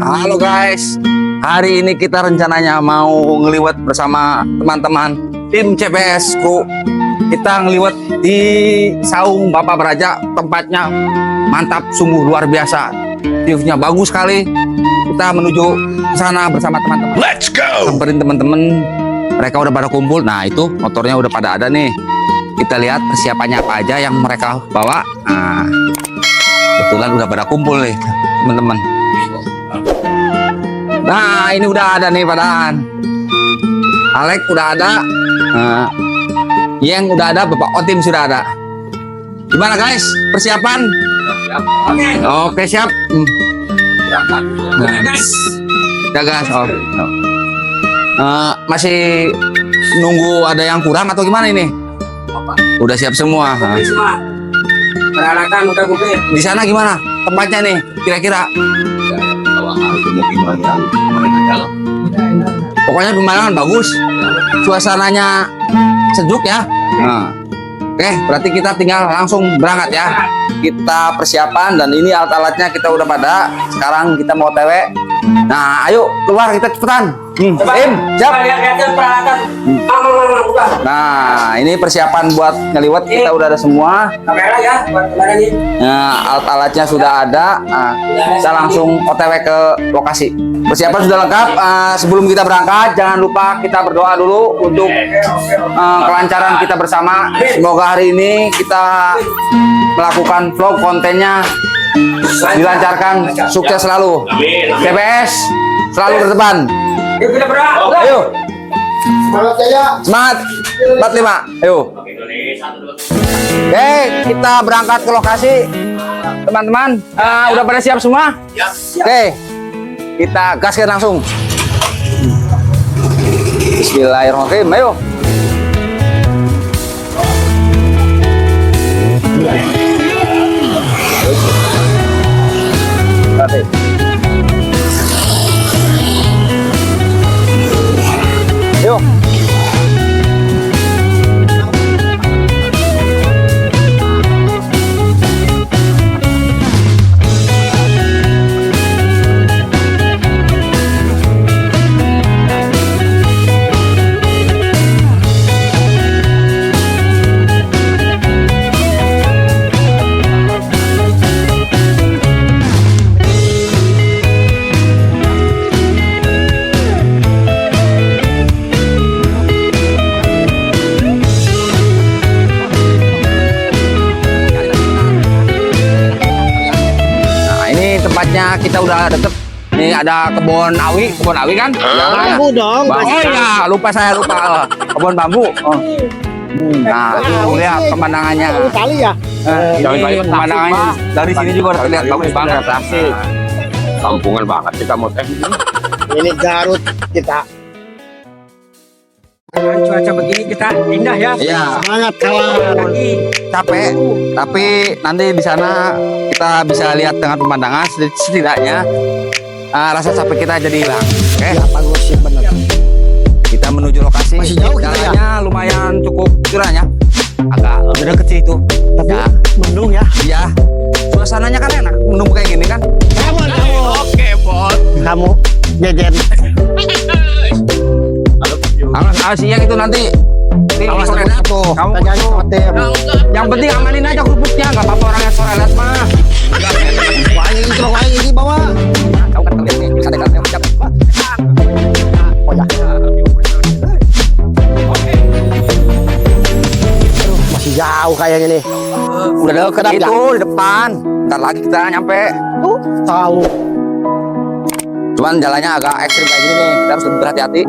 Halo guys, hari ini kita rencananya mau ngeliwat bersama teman-teman tim CPS Kru. Kita ngeliwat di Saung Bapak Beraja, tempatnya mantap, sungguh luar biasa. View-nya bagus sekali. Kita menuju ke sana bersama teman-teman. Let's go. Samperin teman-teman, mereka udah pada kumpul. Nah itu motornya udah pada ada nih. Kita lihat persiapannya apa aja yang mereka bawa. Nah, kebetulan udah pada kumpul nih teman-teman. Nah ini udah ada nih padaan. Alek udah ada, Yang udah ada, Bapak Otim sudah ada. Gimana guys persiapan? Oke siap. Udah gas. Masih nunggu ada yang kurang atau gimana ini? Udah siap semua. Peralatan udah kumpul. Di sana gimana tempatnya nih kira-kira? Pokoknya pemandangan bagus, suasananya sejuk ya. Nah, oke, berarti kita tinggal langsung berangkat ya. Kita persiapan dan ini alat-alatnya kita udah pada. Sekarang kita mau TW. Nah, ayo keluar kita cepetan. Siap. Nah, ini persiapan buat ngeliwat kita udah ada semua. Kamera ya buat kemarin ini. Nah, alat-alatnya sudah ada. Nah, kita langsung OTW ke lokasi. Persiapan sudah lengkap. Sebelum kita berangkat, jangan lupa kita berdoa dulu untuk kelancaran kita bersama. Semoga hari ini kita melakukan vlog kontennya dilancarkan, sukses selalu. CPS selalu berdepan. Yuk kita berangkat. Ayo, Semangat Jaya. semangat. 45. Ayo. Oke, kita berangkat ke lokasi. Teman-teman, udah pada siap semua? Oke, kita gaskan langsung. Bismillahirrahmanirrahim. Ayo. Yuk. Tempatnya kita udah deket. Nih ada kebun awi kan? Bambu dong. Oh iya, saya lupa. Kebun bambu. Oh. Nah, tuh lihat pemandangannya. Kali ya. Pemandangannya dari sini juga udah terlihat bagus banget. Asik. Kampungan banget kita mau teh. Ini Garut kita. Dengan cuaca begini kita indah ya. Iya. Semangat kawan. Capek, tapi nanti di sana kita bisa lihat dengan pemandangan setidaknya rasa capek kita jadi hilang. Oke. Ya bagus sih bener. Kita menuju lokasi. Masih jauh kita ya? Jalannya lumayan cukup curahnya. Agak udah kecil itu. Tapi Ya. mendung ya. Iya. Suasananya kan enak, menunggu kayak gini kan. Oke, bos. Kamu jejen. Awas siang itu nanti. Awas Sore terus tuh. Kamu Jangan khawatir. yang penting amanin aja kerupuknya, nggak apa-apa orangnya sore les mah. Wah ini bawa. Kau kan terlihat nih, ada kan yang ucap. Oh ya. Masih jauh kayaknya nih. Udah deket itu di depan. Ntar lagi kita nyampe. Tuh tahu. Cuman jalannya agak ekstrim kayak gini nih, kita harus lebih berhati-hati.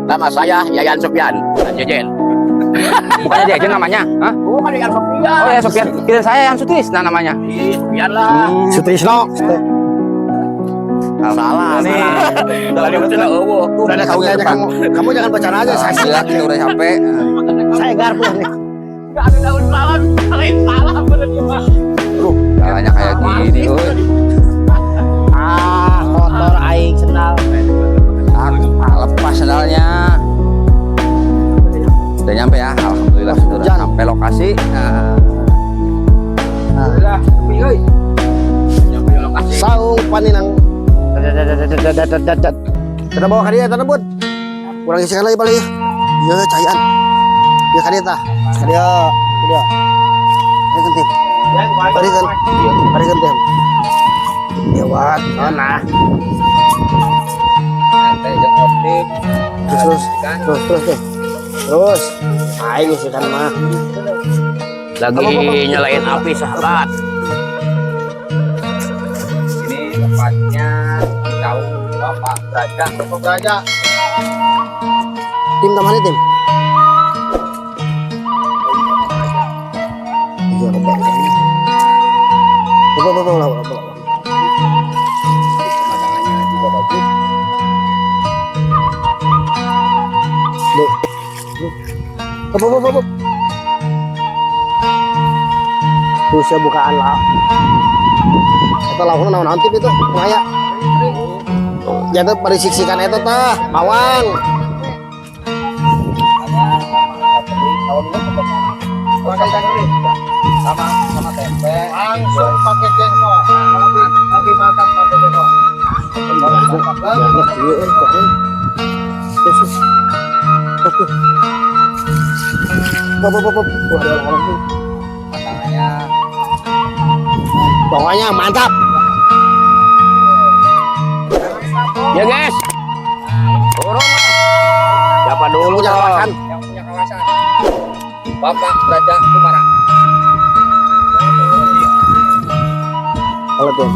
Nama saya Yayan Sofian dan Jejen. Bukannya dia aja namanya, hah? Bukan Yayan Sofian. Oh ya Sofian, kira saya yang Sutis, nah namanya. Sofian lah. Sutrisno. Salah nih. Tadi udah eueuh. Udah ada tahu ya depan. Kamu jangan pacaran aja. Saya Lihat ini udah sampai. saya garpu nih. Enggak ada daun salam. Kalian salah bener cuma. Jalannya kayak gini, woy. Motor aing sendal. Lepas sendalnya. Udah nyampe ya, alhamdulillah sudah sampai lokasi. Saung paninang. Kita bawa ke dia, tanah bud. Kurang isi lagi balik. Ya, cairan. Ya ke dia tah. Ke dia. Barikan tim. Barikan tim. Ya wat, nah. Nanti jeung optik. Terus. Aing usikan mah. Lagi nyalain api sahabat. Ini tempatnya tahu Bapak Braja. Tim tamane tim. Iya, Bapak. Bapak. Pemandangannya juga bagus. Bapak. Terus ya bukaan lah. Kita langsung naon tip itu, ngaya. Jadi pada siksikan itu tah, bawang. Sama tempe. Langsung pakai jengkol. Lebih mantap pakai jengkol. Pemandangannya Pokoknya mantap. Ya guys. Turun. Siapa dulu Punya kawasan. yang punya kawasan Bapak Braja Kumara. Kalau tuh.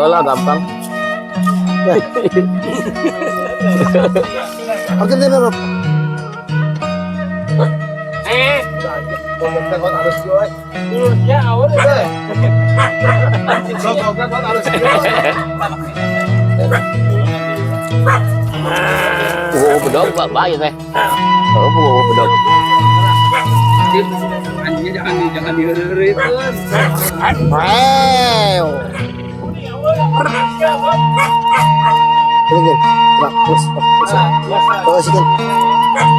Lah gampang. Oke deh, Bapak. Bedog baik teh. Bedog. Anjingnya jangan diheureureukeun. Wow. Ini terus. Terus kan.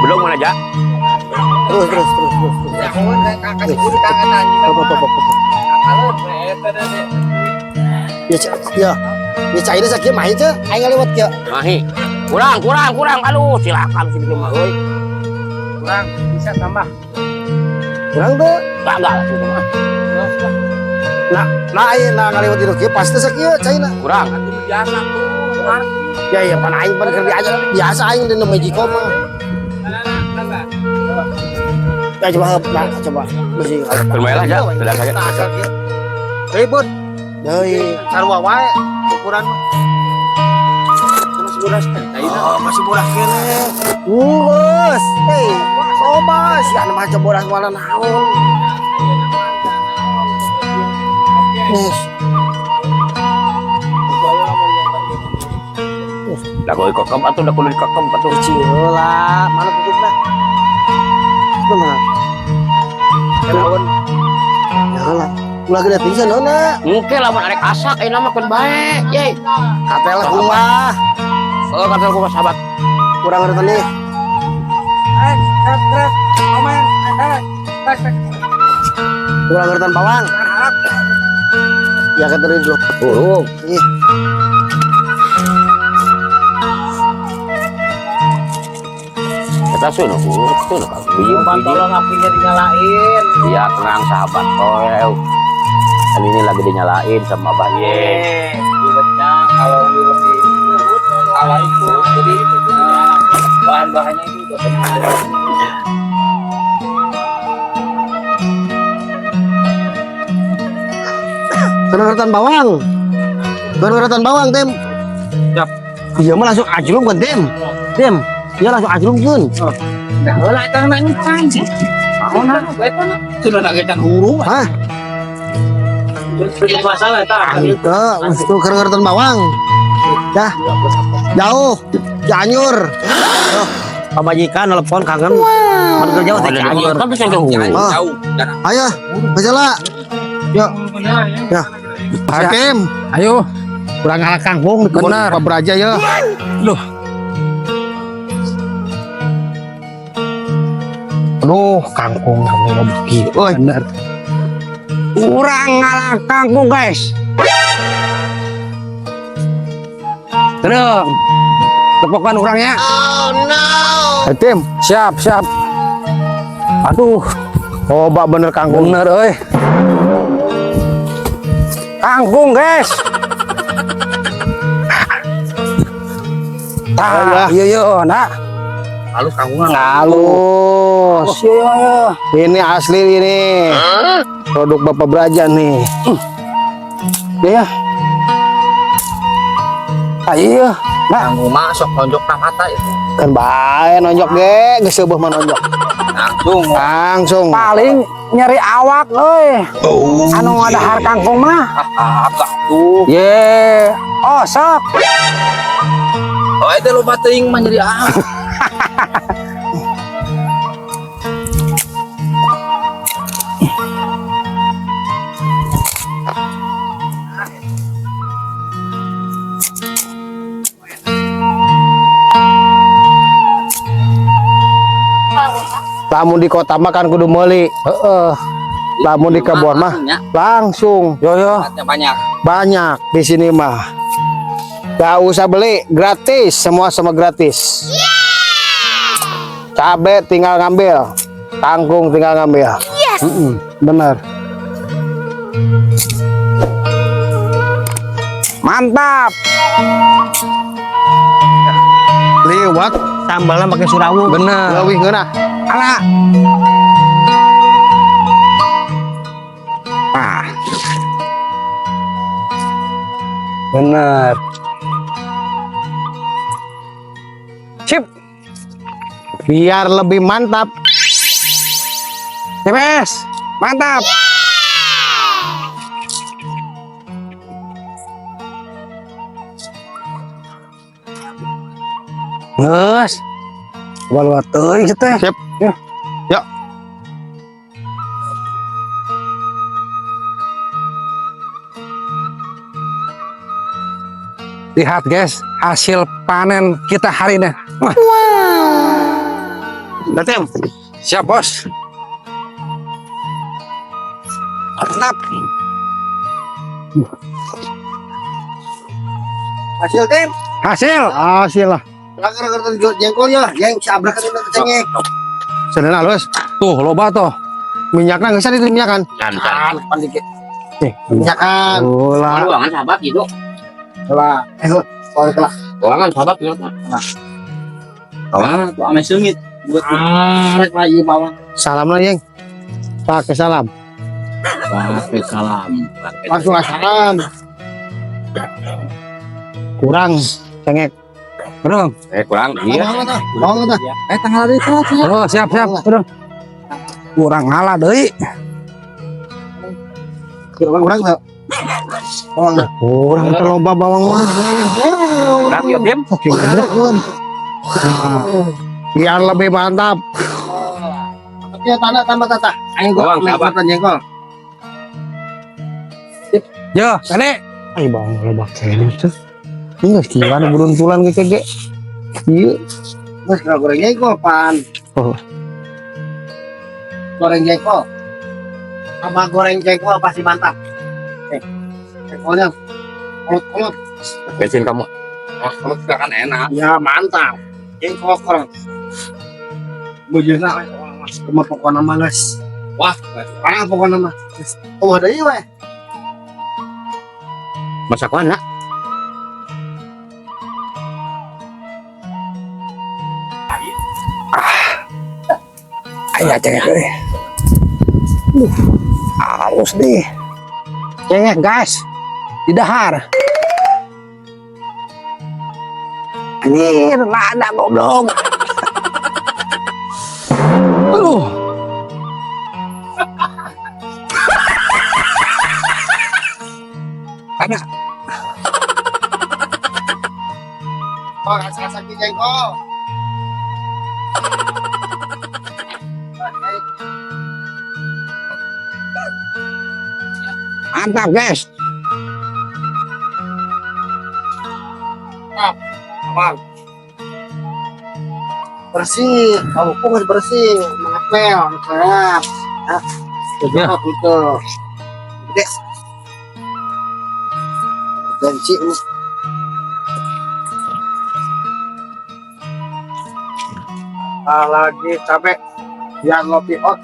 Bedog mana aja? Terus. Kasih kudu kangen anjing. Apa. Ya. Ya cairnya sakit main ce, aing lewat ke. Mahi. Kurang. Aduh, silakan sih mah euy. Kurang bisa tambah. Kurang tuh. Enggak itu mah. Nah aing ngalewat itu kieu pasti sakit cairna. Kurang. Biasa tuh. Ya pan aing pan kerja aja. Biasa aing di Magicom mah. Ya coba bersih. Bermainlah aja, sudah saja. Ribut. Deui. Sarua wae ukuran masih murah kene. Bos. Hei, coba sih anu mah coba wala naon. Yes. Dah kau ikokem atuh, dah kudu dikokem atuh. Cieula, mana tutupna? Itu mah. Daun Janganlah. Ulah gede pisan nona. Mungkin lamun arek asak ayeuna mah keun bae. Ye. Katel kumaha? Oh, kata gua sahabat. Kurang ngerti nih. komen Kurang ngerti bawang. Ya kateri dulu. Burung. Ih. Kita suno burung tuh kan. umpan tolong apinya dinyalain. Iya, tenang sahabat. Oh, kan ini lagi dinyalain sama Abah Ye. Wiwetnya kalau wiwet di awal itu jadi bahan-bahannya itu udah benar. Kurang ngerti bawang. Kurang ngerti bawang, Tem. Siap. Iya mah langsung ajlum kan, Tem. Tem. Iya langsung ajlum kan. Nah, lah itu nanya panjang. Nah, sudah nak kita huru. Hah? Jadi masalah tak. Itu kurang ngerti bawang. Dah. Jauh. Cianjur. Pamajikan telepon kangen. Mau jauh teh Cianjur. Kan bisa jauh. Jauh. Dan Ayo, masalah. Yuk. Ya. Hakim. Ayo. Kurang ngalah kangkung di kebun Pak Braja ya. Loh. Aduh, kangkung kamu lebih. Oh, benar. Kurang ngalah kangkung, guys. Terus. Tepokan orangnya. Tim, Siap, siap. Aduh, coba bener kangkung. bener euy. Kangkung, guys. Tah, iya iya, nak. Lalu kangkungan. Halus. Iya iya. Ini asli ini. Produk Bapak Brajan nih. Iya. Ah iya. Nak, Kangkung masuk nonjok na mata itu. Kan bae nonjok ge, geus seubeuh mah nonjok. Langsung. Langsung. paling nyari awak euy. Anu ngadahar kangkung mah. Agak tuh. Ye. Oh, sok. Oh itu lo bating mah jadi Lamun di kota mah kan kudu meuli. Heeh. Lamun di kebon mah langsung. Yo yo. banyak. Banyak di sini mah. Gak usah beli, gratis, semua gratis. Cabe tinggal ngambil, kangkung tinggal ngambil. Bener. Mantap. Liwat sambalnya pakai surawu. Bener. Leuwih geuna. Ala. Ah. Bener. Sip. Biar lebih mantap. Bebas. Mantap. Nges. Bawa teuing teh. Sip. Yuk. Lihat guys, hasil panen kita hari ini. Wah. Datang. Siap bos. Mantap. Hasil tim. Hasil. Hasil lah. Lagar jengkolnya, yang sabrak itu kecengek. Sedena halus. Tuh loba tuh. Minyaknya nggak usah itu minyakan. Kan. Minyakan. Ulah. Ruangan sahabat gitu. Lah, kalau telah. Ruangan sahabat gitu. Ruangan tuh ame sengit. Buat rek lagi bawang. Salam lah, Yeng. Pakai salam. Pakai salam. Langsung salam. Kurang cengek. Bro. Kurang iya. Mau enggak? Tanggal itu. Oh, siap siap. Bro. Kurang ngalah deui. Kurang enggak? Kurang terloba bawang mah. Kurang ya Tim. Biar lebih mantap. Ya tanah tambah tata. Ayo gua Bawang, sahabat. jengkol. Yo, Kade. Ayo bawang lebak ini tuh. Ini gimana beruntulan ke kege. Iya. Mas kalau goreng jengkol pan. Oh. Goreng jengkol. Sama goreng jengkol pasti mantap. Jengkolnya kolot-kolot. Bensin kamu. Kalau sudah kan enak. Ya mantap. Jengkol kolot. Bujurna mas rumah pokoknya malas. Wah, Pokoknya mah. Oh ada iya weh. masak mana? Ayo cengek euy. Halus deh. Cengek guys. Di dahar. Anjir, lada goblok. Aduh. Ada. Oh rasa-rasa jengkol. Mantap guys. Aman. Bersih, kamu harus bersih, mengepel, kerap. Ya. Itu. Gede. Benci. lagi capek yang ngopi hot.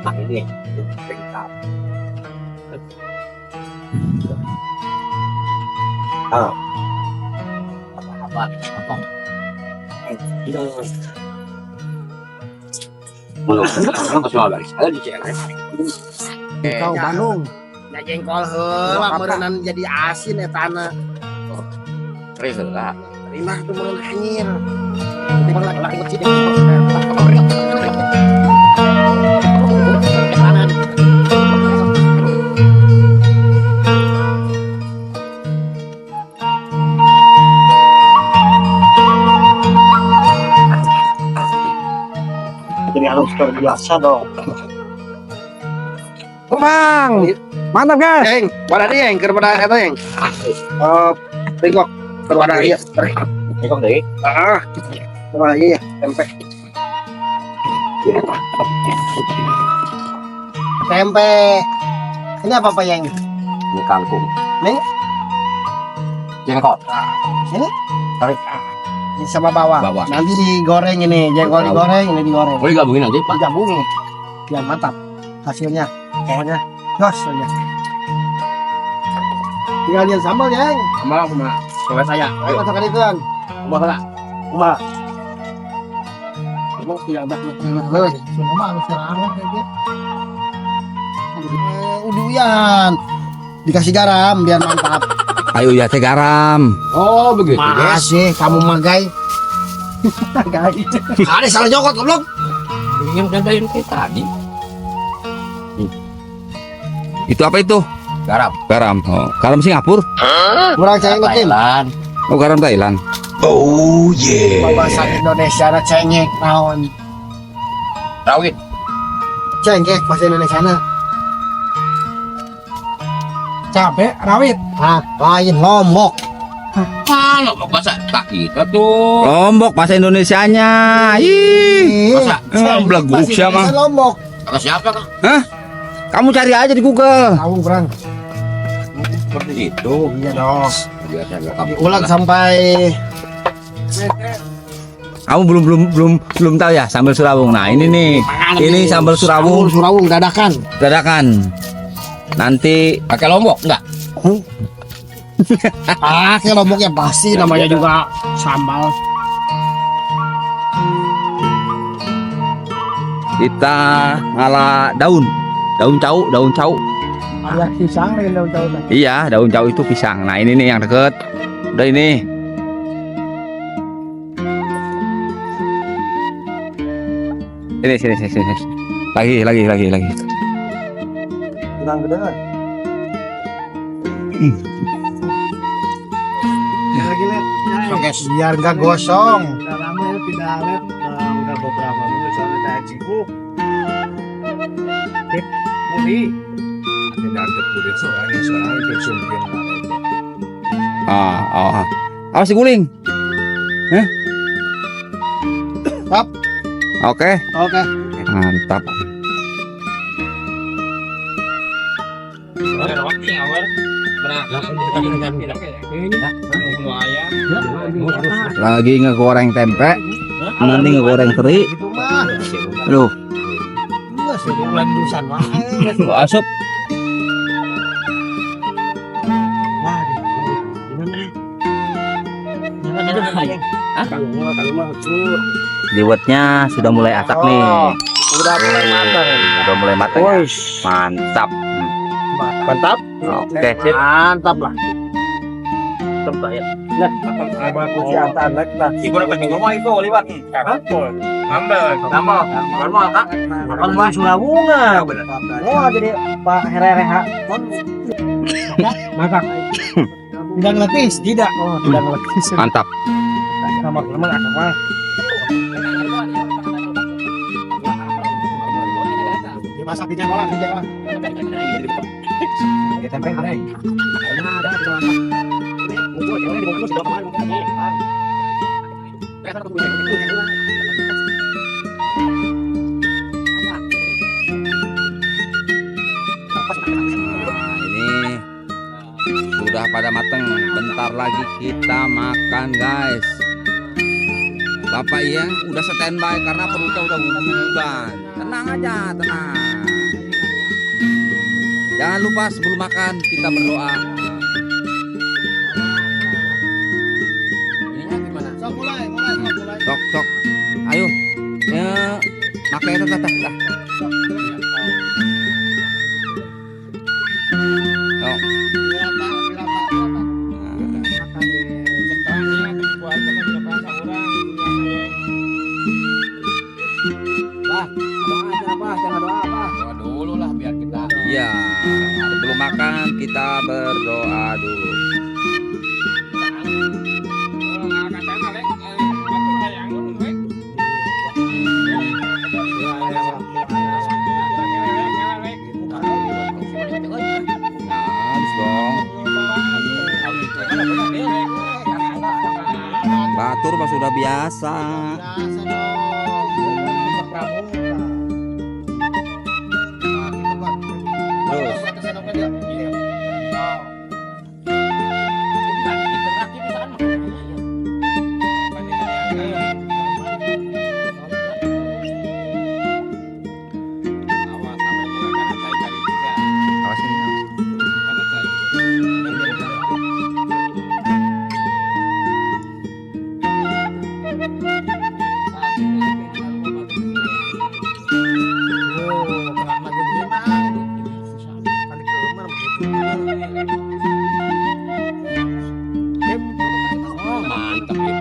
Nah ini. Ah. Apa? Kau Bandung. Ya jengkol heula meureunana jadi asin etana. Terima tuh meureun anyir. Tiba lagi kecil. Jadi harus terbiasa dong. Bang, mantap guys. Yang, wadah dia yang kepada eta yang. Bengkok kepada dia. Ini kok deh. Kepada iya tempe. Tempe. Ini apa yang? Ini kangkung. Ini Jengkol. ini Tarik. ini sama bawang. Bawang. Nanti digoreng ini, jengkol digoreng, ini digoreng. Boleh gabungin aja, Pak. Digabungin. Biar mantap hasilnya. Pokoknya jos aja. Tinggal lihat sambal ya. Sama sama sobat saya. Ayo masukkan itu kan. Bahala. Mbak. Emang tidak ada lele. Semua harus serarang kayak gitu. Uduyan. Dikasih garam biar mantap. Ayo ya teh garam. Oh begitu guys. Masih kamu magai. Magai. Ada salah jokot goblok. Ingin gandain kita tadi. Itu apa itu? Garam. Garam. Oh, garam Singapura. Kurang saya ngetin. Thailand. Oh, garam Thailand. Bahasa Indonesia ada cengek naon. Rawit. Cengek bahasa Indonesia na. Cabe rawit. Ah, lain lombok. Kalau bahasa tak kita tuh. Lombok bahasa Indonesianya. Ih. Masa? Belagu siapa? Lombok. Kata siapa kan? Hah? Kamu cari aja di Google. Tahu kurang. Seperti itu. Iya dong. Biasa nggak kamu. Ulang sampai Kamu belum tahu ya sambal Surawung. Nah, ini nih. Ini sambal Surawung Surawung dadakan. dadakan. Nanti Pakai lombok enggak? Kayak lomboknya pasti namanya juga sambal. kita ngalah daun cau. Ada pisang dengan daun-daun. Iya, daun cau itu pisang. Nah, ini nih yang deket. Udah ini. Sini. Lagi. Kurang gede. Biar nggak gosong. Dalamnya tidak lihat udah beberapa minggu soalnya ada cibuk. Mudi. Tidak ada kulit soalnya sekarang konsumsian. Awas si guling. Tap. Oke, Oke. mantap. Lagi ngegoreng tempe, nanti ngegoreng teri. Itu mah. Aduh, Enggak sih bulan dusan mah. asup. Liwetnya sudah mulai asak nih. Udah mulai matang. Udah mulai matang. Ya? Wih, Mantap. mantap. Oke, sip. Mantap lah. Apa kesehatan lah. Ibu dapat ngomong itu liwat. Nambah. Makan mah Surawunga. Oh, jadi Pak Herereha. Masak. Tidak ngelekis, tidak. Oh, tidak ngelekis. Mantap. Sama lemah ada mah. Dimasak di jenggolan, Tempe ada. bentar lagi kita makan guys. Bapak Iyang udah standby karena perutnya udah guguran. Tenang aja, tenang. Jangan lupa sebelum makan kita berdoa. Ininya gimana? Sok, sok. Ayo. Ya, makan itu dah. Doa dulu lah biar kita. Iya, sebelum makan kita berdoa dulu. Harus dong. Batur mah sudah biasa. Terus. Awas ini, awas. Oh, mantap ya.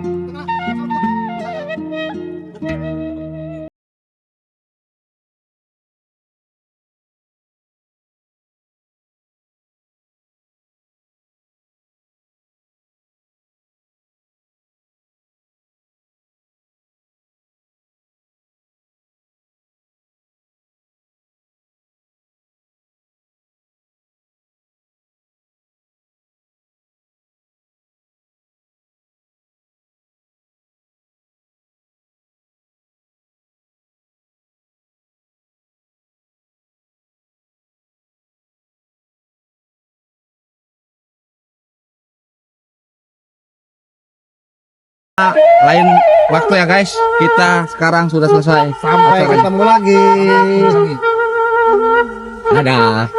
Lain waktu ya guys. Kita sekarang sudah selesai. Sampai ketemu lagi. Dadah.